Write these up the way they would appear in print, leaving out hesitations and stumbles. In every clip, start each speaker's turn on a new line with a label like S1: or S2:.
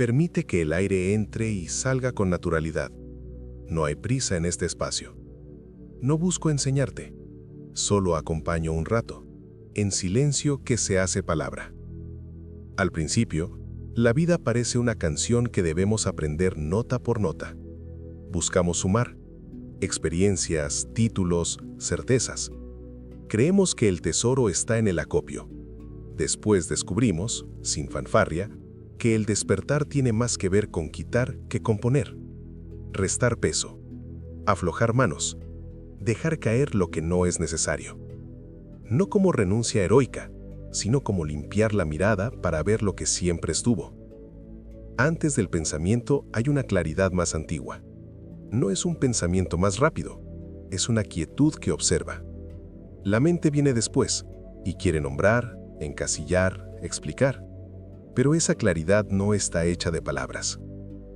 S1: Permite que el aire entre y salga con naturalidad. No hay prisa en este espacio. No busco enseñarte, solo acompaño un rato, en silencio que se hace palabra. Al principio, la vida parece una canción que debemos aprender nota por nota. Buscamos sumar experiencias, títulos, certezas. Creemos que el tesoro está en el acopio. Después descubrimos, sin fanfarria, que el despertar tiene más que ver con quitar que con poner. Restar peso, aflojar manos, dejar caer lo que no es necesario. No como renuncia heroica, sino como limpiar la mirada para ver lo que siempre estuvo. Antes del pensamiento hay una claridad más antigua. No es un pensamiento más rápido, es una quietud que observa. La mente viene después y quiere nombrar, encasillar, explicar. Pero esa claridad no está hecha de palabras.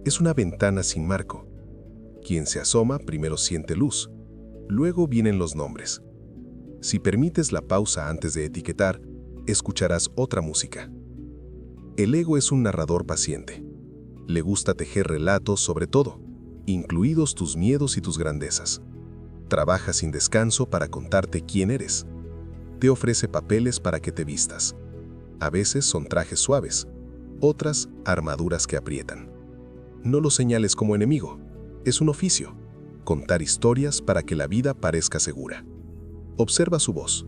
S1: Es una ventana sin marco. Quien se asoma primero siente luz, luego vienen los nombres. Si permites la pausa antes de etiquetar, escucharás otra música. El ego es un narrador paciente. Le gusta tejer relatos sobre todo, incluidos tus miedos y tus grandezas. Trabaja sin descanso para contarte quién eres. Te ofrece papeles para que te vistas. A veces son trajes suaves, otras armaduras que aprietan. No lo señales como enemigo, es un oficio, contar historias para que la vida parezca segura. Observa su voz.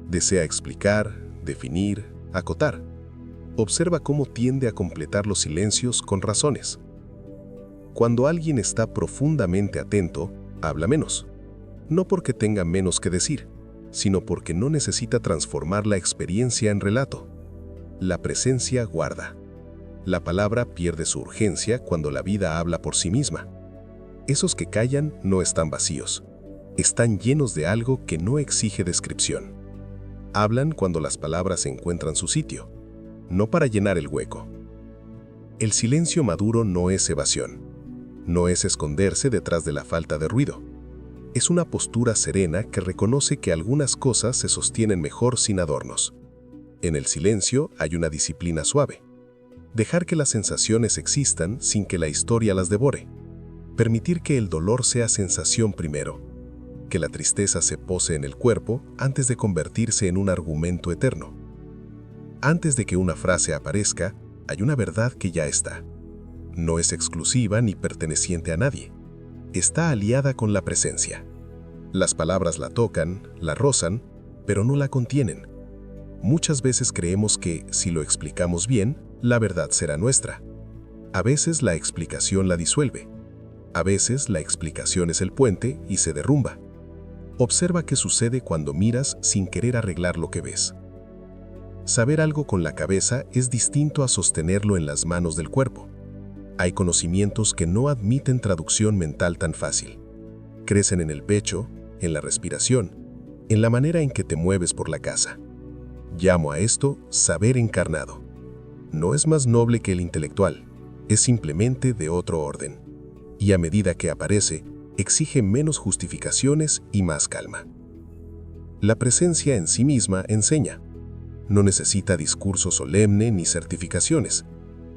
S1: Desea explicar, definir, acotar. Observa cómo tiende a completar los silencios con razones. Cuando alguien está profundamente atento, habla menos. No porque tenga menos que decir, sino porque no necesita transformar la experiencia en relato. La presencia guarda. La palabra pierde su urgencia cuando la vida habla por sí misma. Esos que callan no están vacíos. Están llenos de algo que no exige descripción. Hablan cuando las palabras encuentran su sitio, no para llenar el hueco. El silencio maduro no es evasión. No es esconderse detrás de la falta de ruido. Es una postura serena que reconoce que algunas cosas se sostienen mejor sin adornos. En el silencio hay una disciplina suave. Dejar que las sensaciones existan sin que la historia las devore. Permitir que el dolor sea sensación primero. Que la tristeza se pose en el cuerpo antes de convertirse en un argumento eterno. Antes de que una frase aparezca, hay una verdad que ya está. No es exclusiva ni perteneciente a nadie. Está aliada con la presencia. Las palabras la tocan, la rozan, pero no la contienen. Muchas veces creemos que, si lo explicamos bien, la verdad será nuestra. A veces la explicación la disuelve. A veces la explicación es el puente y se derrumba. Observa qué sucede cuando miras sin querer arreglar lo que ves. Saber algo con la cabeza es distinto a sostenerlo en las manos del cuerpo. Hay conocimientos que no admiten traducción mental tan fácil. Crecen en el pecho, en la respiración, en la manera en que te mueves por la casa. Llamo a esto saber encarnado. No es más noble que el intelectual, es simplemente de otro orden. Y a medida que aparece, exige menos justificaciones y más calma. La presencia en sí misma enseña. No necesita discurso solemne ni certificaciones.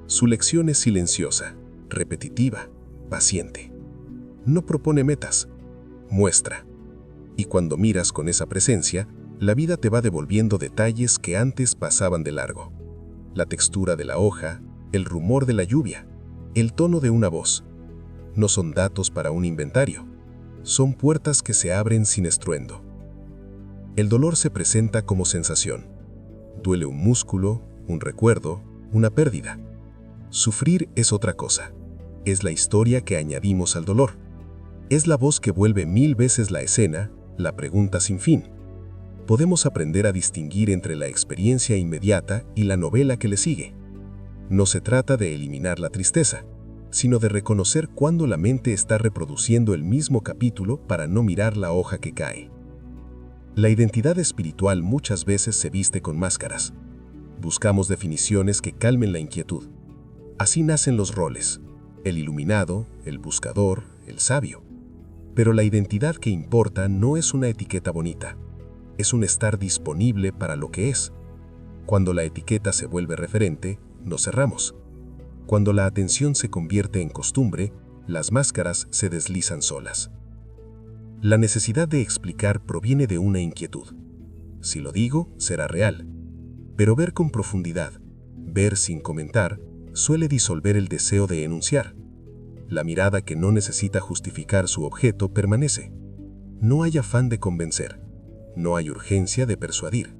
S1: Su lección es silenciosa, repetitiva, paciente. No propone metas, muestra. Y cuando miras con esa presencia, la vida te va devolviendo detalles que antes pasaban de largo. La textura de la hoja, el rumor de la lluvia, el tono de una voz. No son datos para un inventario, son puertas que se abren sin estruendo. El dolor se presenta como sensación. Duele un músculo, un recuerdo, una pérdida. Sufrir es otra cosa. Es la historia que añadimos al dolor. Es la voz que vuelve 1000 veces la escena, la pregunta sin fin. Podemos aprender a distinguir entre la experiencia inmediata y la novela que le sigue. No se trata de eliminar la tristeza, sino de reconocer cuándo la mente está reproduciendo el mismo capítulo para no mirar la hoja que cae. La identidad espiritual muchas veces se viste con máscaras. Buscamos definiciones que calmen la inquietud. Así nacen los roles: el iluminado, el buscador, el sabio. Pero la identidad que importa no es una etiqueta bonita. Es un estar disponible para lo que es. Cuando la etiqueta se vuelve referente, nos cerramos. Cuando la atención se convierte en costumbre, las máscaras se deslizan solas. La necesidad de explicar proviene de una inquietud. Si lo digo, será real. Pero ver con profundidad, ver sin comentar, suele disolver el deseo de enunciar. La mirada que no necesita justificar su objeto permanece. No hay afán de convencer. No hay urgencia de persuadir.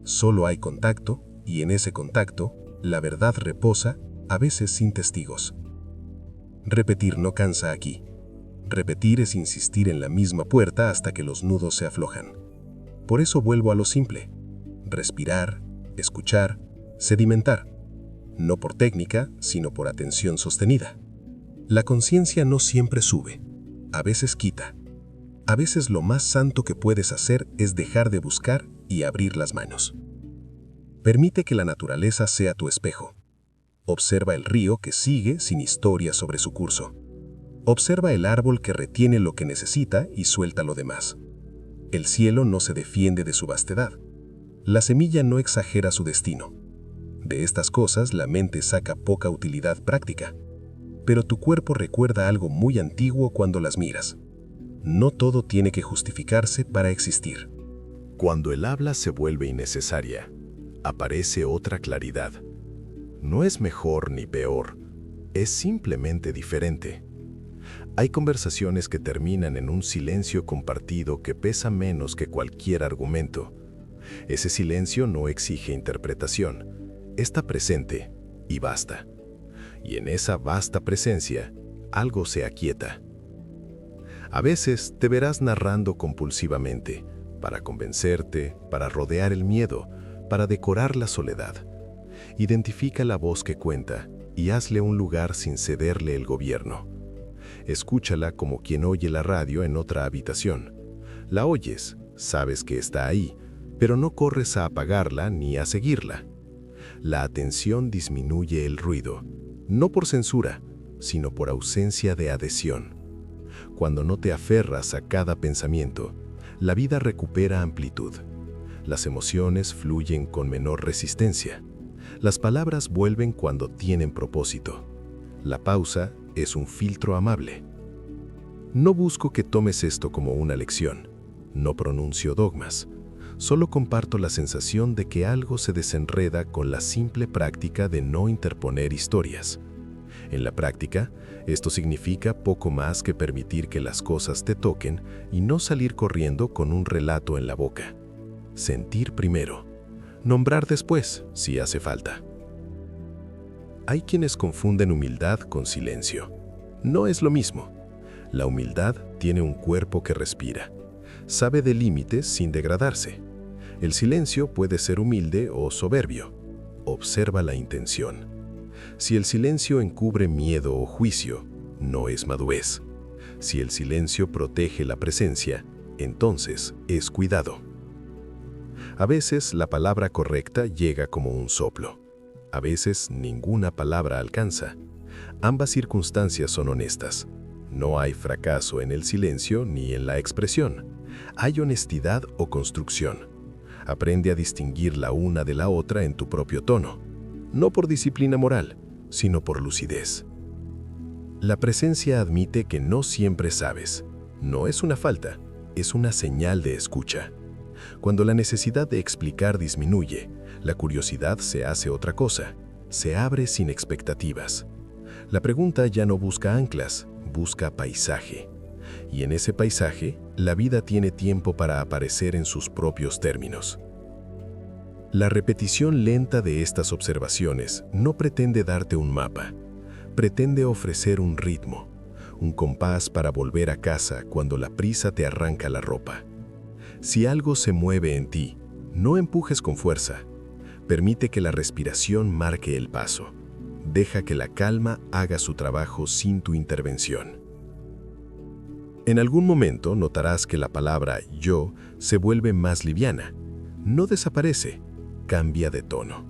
S1: Solo hay contacto, y en ese contacto, la verdad reposa, a veces sin testigos. Repetir no cansa aquí. Repetir es insistir en la misma puerta hasta que los nudos se aflojan. Por eso vuelvo a lo simple. Respirar, escuchar, sedimentar. No por técnica, sino por atención sostenida. La conciencia no siempre sube. A veces quita. A veces lo más santo que puedes hacer es dejar de buscar y abrir las manos. Permite que la naturaleza sea tu espejo. Observa el río que sigue sin historia sobre su curso. Observa el árbol que retiene lo que necesita y suelta lo demás. El cielo no se defiende de su vastedad. La semilla no exagera su destino. De estas cosas la mente saca poca utilidad práctica. Pero tu cuerpo recuerda algo muy antiguo cuando las miras. No todo tiene que justificarse para existir.
S2: Cuando el habla se vuelve innecesaria, aparece otra claridad. No es mejor ni peor, es simplemente diferente. Hay conversaciones que terminan en un silencio compartido que pesa menos que cualquier argumento. Ese silencio no exige interpretación, está presente y basta. Y en esa vasta presencia, algo se aquieta. A veces te verás narrando compulsivamente, para convencerte, para rodear el miedo, para decorar la soledad. Identifica la voz que cuenta y hazle un lugar sin cederle el gobierno. Escúchala como quien oye la radio en otra habitación. La oyes, sabes que está ahí, pero no corres a apagarla ni a seguirla. La atención disminuye el ruido, no por censura, sino por ausencia de adhesión. Cuando no te aferras a cada pensamiento, la vida recupera amplitud. Las emociones fluyen con menor resistencia. Las palabras vuelven cuando tienen propósito. La pausa es un filtro amable. No busco que tomes esto como una lección. No pronuncio dogmas. Solo comparto la sensación de que algo se desenreda con la simple práctica de no interponer historias. En la práctica, esto significa poco más que permitir que las cosas te toquen y no salir corriendo con un relato en la boca. Sentir primero. Nombrar después, si hace falta. Hay quienes confunden humildad con silencio. No es lo mismo. La humildad tiene un cuerpo que respira. Sabe de límites sin degradarse. El silencio puede ser humilde o soberbio. Observa la intención. Si el silencio encubre miedo o juicio, no es madurez. Si el silencio protege la presencia, entonces es cuidado. A veces la palabra correcta llega como un soplo. A veces ninguna palabra alcanza. Ambas circunstancias son honestas. No hay fracaso en el silencio ni en la expresión. Hay honestidad o construcción. Aprende a distinguir la una de la otra en tu propio tono. No por disciplina moral, sino por lucidez. La presencia admite que no siempre sabes. No es una falta, es una señal de escucha. Cuando la necesidad de explicar disminuye, la curiosidad se hace otra cosa, se abre sin expectativas. La pregunta ya no busca anclas, busca paisaje. Y en ese paisaje, la vida tiene tiempo para aparecer en sus propios términos. La repetición lenta de estas observaciones no pretende darte un mapa, pretende ofrecer un ritmo, un compás para volver a casa cuando la prisa te arranca la ropa. Si algo se mueve en ti, no empujes con fuerza. Permite que la respiración marque el paso. Deja que la calma haga su trabajo sin tu intervención. En algún momento notarás que la palabra yo se vuelve más liviana. No desaparece, cambia de tono.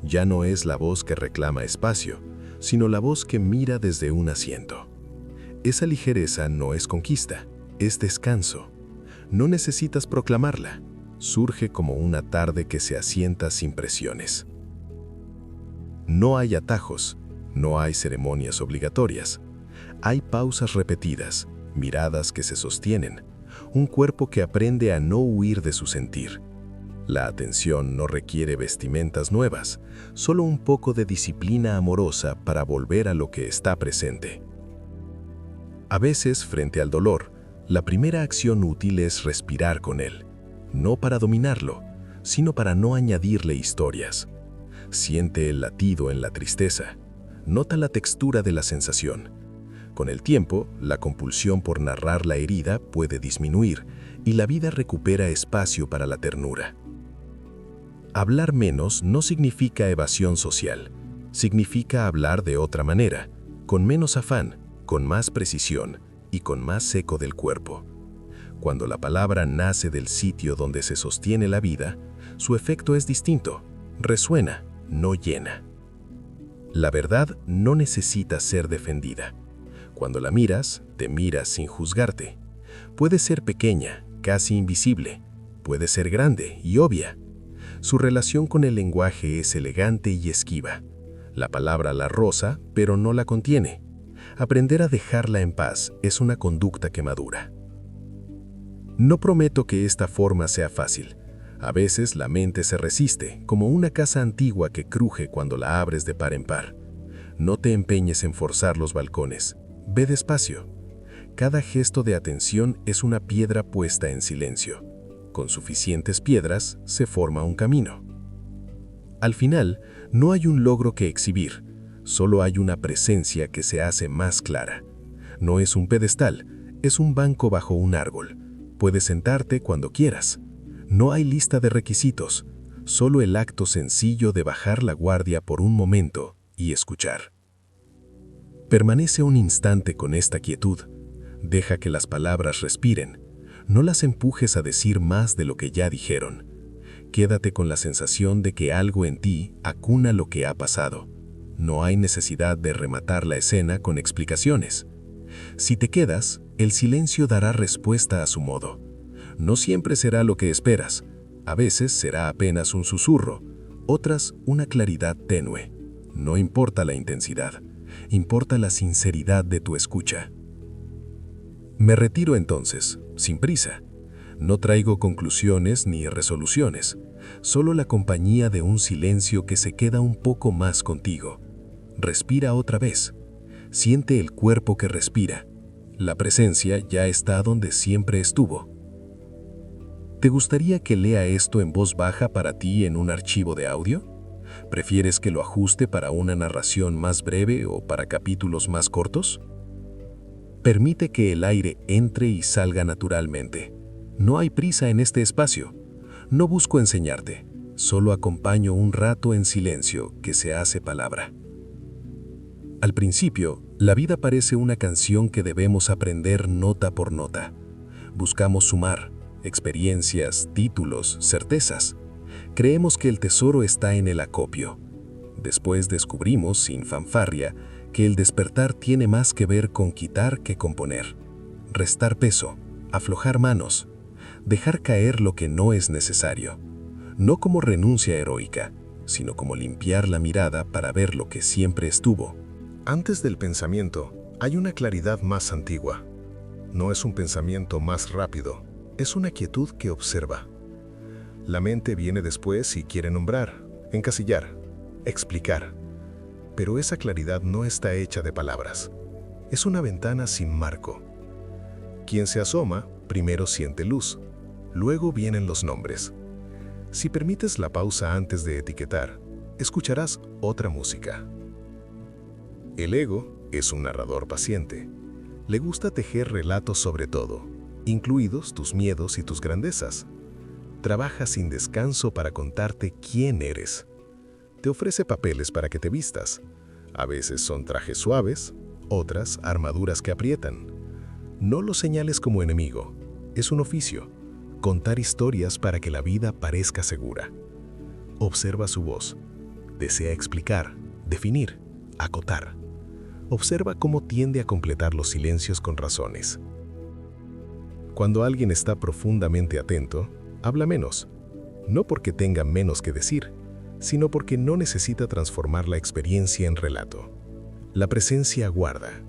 S2: Ya no es la voz que reclama espacio, sino la voz que mira desde un asiento. Esa ligereza no es conquista, es descanso. No necesitas proclamarla. Surge como una tarde que se asienta sin presiones. No hay atajos, No hay ceremonias obligatorias. Hay pausas repetidas, miradas que se sostienen, un cuerpo que aprende a no huir de su sentir. La atención no requiere vestimentas nuevas, solo un poco de disciplina amorosa para volver a lo que está presente. A veces, frente al dolor, la primera acción útil es respirar con él, no para dominarlo, sino para no añadirle historias. Siente el latido en la tristeza, nota la textura de la sensación. Con el tiempo, la compulsión por narrar la herida puede disminuir y la vida recupera espacio para la ternura. Hablar menos no significa evasión social, significa hablar de otra manera, con menos afán, con más precisión y con más eco del cuerpo. Cuando la palabra nace del sitio donde se sostiene la vida, su efecto es distinto, resuena, no llena. La verdad no necesita ser defendida. Cuando la miras, te miras sin juzgarte. Puede ser pequeña, casi invisible, puede ser grande y obvia. Su relación con el lenguaje es elegante y esquiva. La palabra la roza, pero no la contiene. Aprender a dejarla en paz es una conducta que madura. No prometo que esta forma sea fácil. A veces la mente se resiste, como una casa antigua que cruje cuando la abres de par en par. No te empeñes en forzar los balcones. Ve despacio. Cada gesto de atención es una piedra puesta en silencio. Con suficientes piedras se forma un camino. Al final, no hay un logro que exhibir, solo hay una presencia que se hace más clara. No es un pedestal, es un banco bajo un árbol. Puedes sentarte cuando quieras. No hay lista de requisitos, solo el acto sencillo de bajar la guardia por un momento y escuchar. Permanece un instante con esta quietud. Deja que las palabras respiren. No las empujes a decir más de lo que ya dijeron. Quédate con la sensación de que algo en ti acuna lo que ha pasado. No hay necesidad de rematar la escena con explicaciones. Si te quedas, el silencio dará respuesta a su modo. No siempre será lo que esperas. A veces será apenas un susurro, otras una claridad tenue. No importa la intensidad, importa la sinceridad de tu escucha. Me retiro entonces, sin prisa. No traigo conclusiones ni resoluciones, solo la compañía de un silencio que se queda un poco más contigo. Respira otra vez. Siente el cuerpo que respira. La presencia ya está donde siempre estuvo. ¿Te gustaría que lea esto en voz baja para ti en un archivo de audio? ¿Prefieres que lo ajuste para una narración más breve o para capítulos más cortos? Permite que el aire entre y salga naturalmente. No hay prisa en este espacio. No busco enseñarte, solo acompaño un rato en silencio que se hace palabra. Al principio, la vida parece una canción que debemos aprender nota por nota. Buscamos sumar experiencias, títulos, certezas. Creemos que el tesoro está en el acopio. Después descubrimos, sin fanfarria, que el despertar tiene más que ver con quitar que con poner. Restar peso, aflojar manos, dejar caer lo que no es necesario. No como renuncia heroica, sino como limpiar la mirada para ver lo que siempre estuvo.
S1: Antes del pensamiento, hay una claridad más antigua. No es un pensamiento más rápido, es una quietud que observa. La mente viene después y quiere nombrar, encasillar, explicar. Pero esa claridad no está hecha de palabras. Es una ventana sin marco. Quien se asoma, primero siente luz, luego vienen los nombres. Si permites la pausa antes de etiquetar, escucharás otra música. El ego es un narrador paciente. Le gusta tejer relatos sobre todo, incluidos tus miedos y tus grandezas. Trabaja sin descanso para contarte quién eres. Te ofrece papeles para que te vistas. A veces son trajes suaves, otras armaduras que aprietan. No lo señales como enemigo. Es un oficio. Contar historias para que la vida parezca segura. Observa su voz. Desea explicar, definir, acotar. Observa cómo tiende a completar los silencios con razones. Cuando alguien está profundamente atento, habla menos. No porque tenga menos que decir, sino porque no necesita transformar la experiencia en relato. La presencia guarda.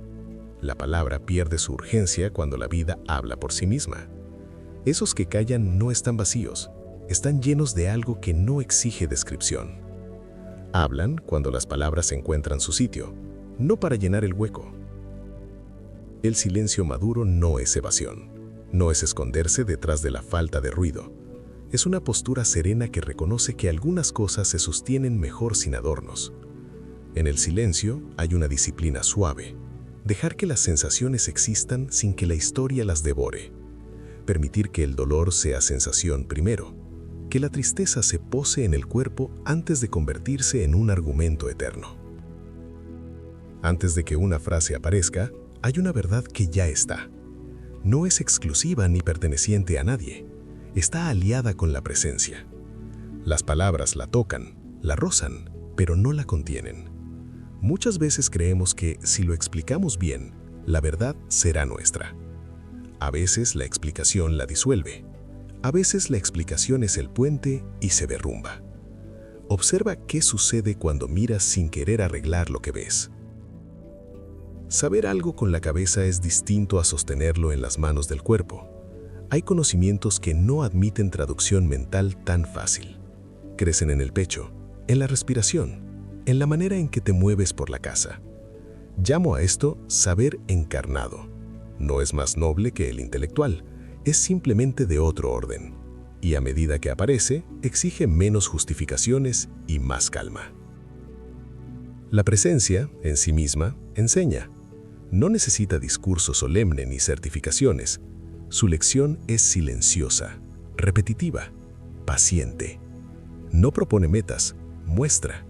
S1: La palabra pierde su urgencia cuando la vida habla por sí misma. Esos que callan no están vacíos, están llenos de algo que no exige descripción. Hablan cuando las palabras encuentran su sitio, no para llenar el hueco. El silencio maduro no es evasión, no es esconderse detrás de la falta de ruido. Es una postura serena que reconoce que algunas cosas se sostienen mejor sin adornos. En el silencio hay una disciplina suave, dejar que las sensaciones existan sin que la historia las devore. Permitir que el dolor sea sensación primero, que la tristeza se pose en el cuerpo antes de convertirse en un argumento eterno. Antes de que una frase aparezca, hay una verdad que ya está. No es exclusiva ni perteneciente a nadie. Está aliada con la presencia. Las palabras la tocan, la rozan, pero no la contienen. Muchas veces creemos que, si lo explicamos bien, la verdad será nuestra. A veces la explicación la disuelve. A veces la explicación es el puente y se derrumba. Observa qué sucede cuando miras sin querer arreglar lo que ves. Saber algo con la cabeza es distinto a sostenerlo en las manos del cuerpo. Hay conocimientos que no admiten traducción mental tan fácil. Crecen en el pecho, en la respiración, en la manera en que te mueves por la casa. Llamo a esto saber encarnado. No es más noble que el intelectual, es simplemente de otro orden. Y a medida que aparece, exige menos justificaciones y más calma. La presencia, en sí misma, enseña. No necesita discurso solemne ni certificaciones. Su lección es silenciosa, repetitiva, paciente. No propone metas, muestra.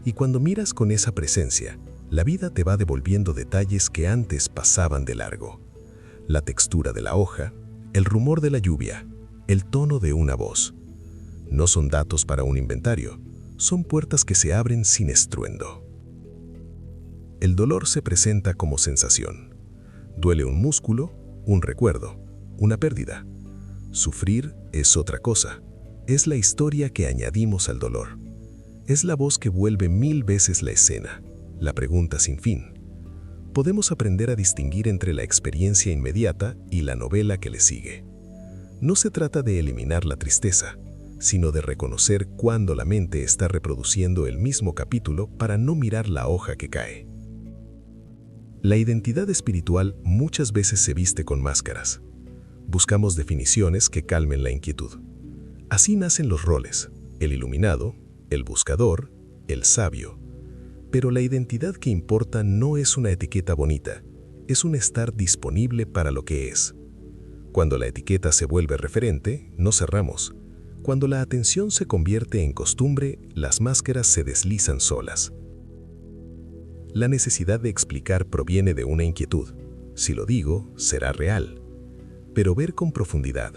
S1: Y cuando miras con esa presencia, la vida te va devolviendo detalles que antes pasaban de largo. La textura de la hoja, el rumor de la lluvia, el tono de una voz. No son datos para un inventario, son puertas que se abren sin estruendo. El dolor se presenta como sensación. Duele un músculo, un recuerdo, una pérdida. Sufrir es otra cosa. Es la historia que añadimos al dolor. Es la voz que vuelve 1000 veces la escena, la pregunta sin fin. Podemos aprender a distinguir entre la experiencia inmediata y la novela que le sigue. No se trata de eliminar la tristeza, sino de reconocer cuándo la mente está reproduciendo el mismo capítulo para no mirar la hoja que cae. La identidad espiritual muchas veces se viste con máscaras. Buscamos definiciones que calmen la inquietud. Así nacen los roles, el iluminado, el buscador, el sabio. Pero la identidad que importa no es una etiqueta bonita, es un estar disponible para lo que es. Cuando la etiqueta se vuelve referente, no cerramos. Cuando la atención se convierte en costumbre, las máscaras se deslizan solas. La necesidad de explicar proviene de una inquietud. Si lo digo, será real. Pero ver con profundidad,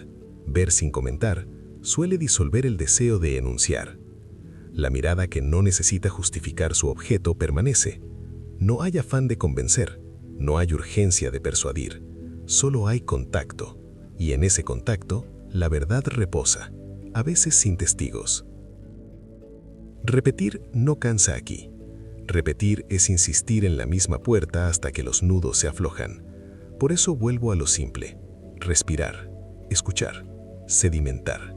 S1: ver sin comentar, suele disolver el deseo de enunciar. La mirada que no necesita justificar su objeto permanece. No hay afán de convencer, no hay urgencia de persuadir, solo hay contacto. Y en ese contacto, la verdad reposa, a veces sin testigos. Repetir no cansa aquí. Repetir es insistir en la misma puerta hasta que los nudos se aflojan. Por eso vuelvo a lo simple. Respirar, escuchar, sedimentar.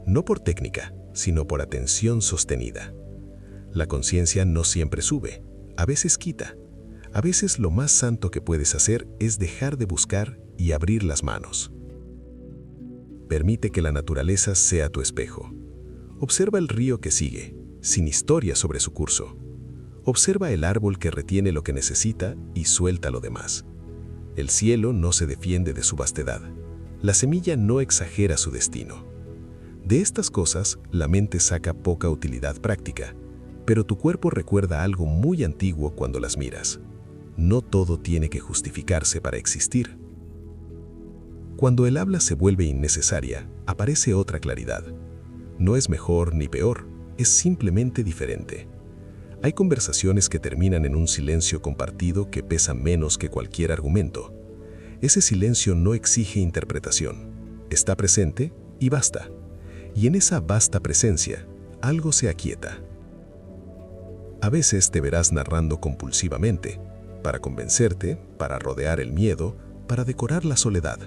S1: No por técnica, sino por atención sostenida. La conciencia no siempre sube, a veces quita. A veces lo más santo que puedes hacer es dejar de buscar y abrir las manos. Permite que la naturaleza sea tu espejo. Observa el río que sigue, sin historia sobre su curso. Observa el árbol que retiene lo que necesita y suelta lo demás. El cielo no se defiende de su vastedad. La semilla no exagera su destino. De estas cosas, la mente saca poca utilidad práctica, pero tu cuerpo recuerda algo muy antiguo cuando las miras. No todo tiene que justificarse para existir. Cuando el habla se vuelve innecesaria, aparece otra claridad. No es mejor ni peor, es simplemente diferente. Hay conversaciones que terminan en un silencio compartido que pesa menos que cualquier argumento. Ese silencio no exige interpretación. Está presente y basta. Y en esa vasta presencia, algo se aquieta. A veces te verás narrando compulsivamente, para convencerte, para rodear el miedo, para decorar la soledad.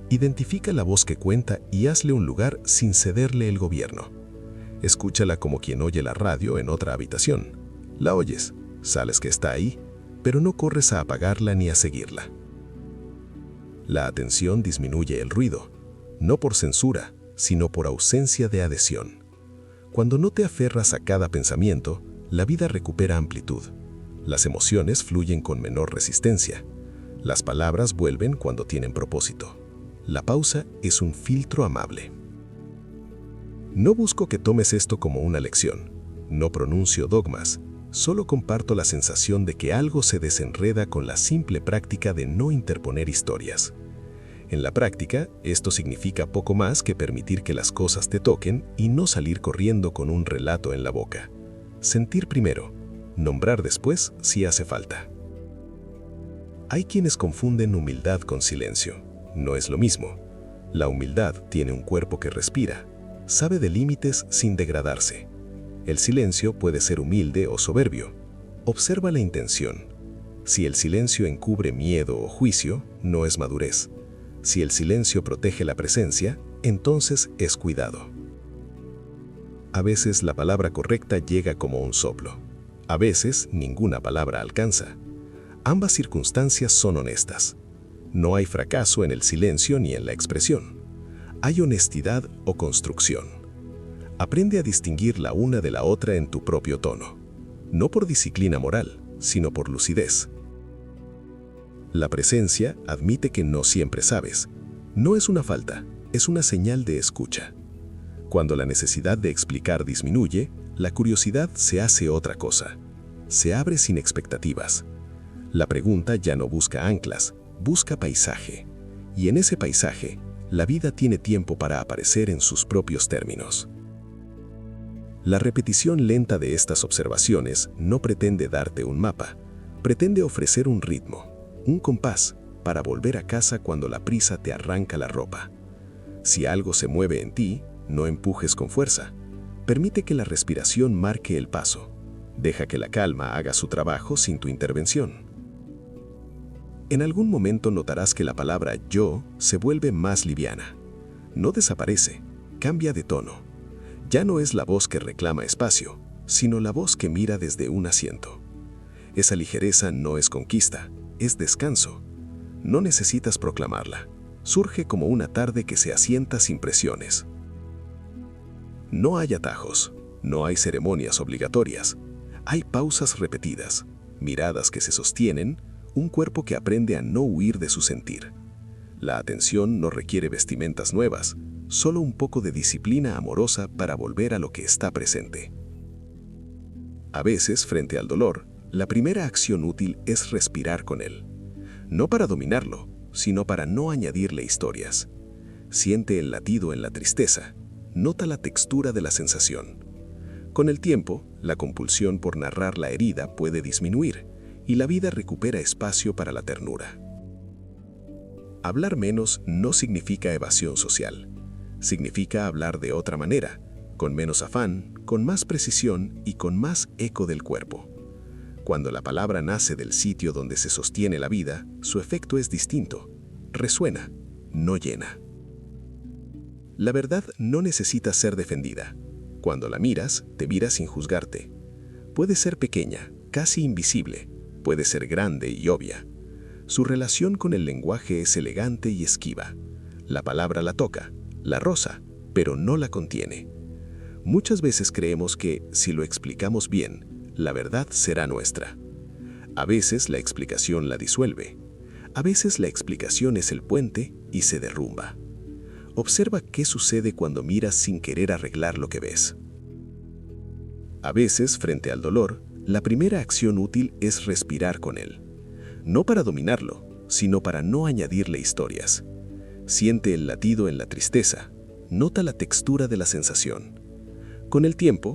S1: Identifica la voz que cuenta y hazle un lugar sin cederle el gobierno. Escúchala como quien oye la radio en otra habitación. La oyes, sabes que está ahí, pero no corres a apagarla ni a seguirla. La atención disminuye el ruido, no por censura, sino por ausencia de adhesión. Cuando no te aferras a cada pensamiento, la vida recupera amplitud. Las emociones fluyen con menor resistencia. Las palabras vuelven cuando tienen propósito. La pausa es un filtro amable. No busco que tomes esto como una lección. No pronuncio dogmas. Solo comparto la sensación de que algo se desenreda con la simple práctica de no interponer historias. En la práctica, esto significa poco más que permitir que las cosas te toquen y no salir corriendo con un relato en la boca. Sentir primero, nombrar después si hace falta. Hay quienes confunden humildad con silencio. No es lo mismo. La humildad tiene un cuerpo que respira, sabe de límites sin degradarse. El silencio puede ser humilde o soberbio. Observa la intención. Si el silencio encubre miedo o juicio, no es madurez. Si el silencio protege la presencia, entonces es cuidado. A veces la palabra correcta llega como un soplo. A veces ninguna palabra alcanza. Ambas circunstancias son honestas. No hay fracaso en el silencio ni en la expresión. Hay honestidad o construcción. Aprende a distinguir la una de la otra en tu propio tono. No por disciplina moral, sino por lucidez. La presencia admite que no siempre sabes. No es una falta, es una señal de escucha. Cuando la necesidad de explicar disminuye, la curiosidad se hace otra cosa. Se abre sin expectativas. La pregunta ya no busca anclas, busca paisaje. Y en ese paisaje, la vida tiene tiempo para aparecer en sus propios términos. La repetición lenta de estas observaciones no pretende darte un mapa, pretende ofrecer un ritmo, un compás para volver a casa cuando la prisa te arranca la ropa. Si algo se mueve en ti, no empujes con fuerza. Permite que la respiración marque el paso. Deja que la calma haga su trabajo sin tu intervención. En algún momento notarás que la palabra yo se vuelve más liviana. No desaparece, cambia de tono. Ya no es la voz que reclama espacio, sino la voz que mira desde un asiento. Esa ligereza no es conquista, es descanso. No necesitas proclamarla. Surge como una tarde que se asienta sin presiones. No hay atajos, no hay ceremonias obligatorias. Hay pausas repetidas, miradas que se sostienen, un cuerpo que aprende a no huir de su sentir. La atención no requiere vestimentas nuevas, solo un poco de disciplina amorosa para volver a lo que está presente. A veces, frente al dolor, la primera acción útil es respirar con él. No para dominarlo, sino para no añadirle historias. Siente el latido en la tristeza, nota la textura de la sensación. Con el tiempo, la compulsión por narrar la herida puede disminuir y la vida recupera espacio para la ternura. Hablar menos no significa evasión social. Significa hablar de otra manera, con menos afán, con más precisión y con más eco del cuerpo. Cuando la palabra nace del sitio donde se sostiene la vida, su efecto es distinto. Resuena, no llena. La verdad no necesita ser defendida. Cuando la miras, te miras sin juzgarte. Puede ser pequeña, casi invisible. Puede ser grande y obvia. Su relación con el lenguaje es elegante y esquiva. La palabra la toca, la roza, pero no la contiene. Muchas veces creemos que, si lo explicamos bien, la verdad será nuestra. A veces la explicación la disuelve. A veces la explicación es el puente y se derrumba. Observa qué sucede cuando miras sin querer arreglar lo que ves. A veces, frente al dolor, la primera acción útil es respirar con él. No para dominarlo, sino para no añadirle historias. Siente el latido en la tristeza, nota la textura de la sensación. Con el tiempo,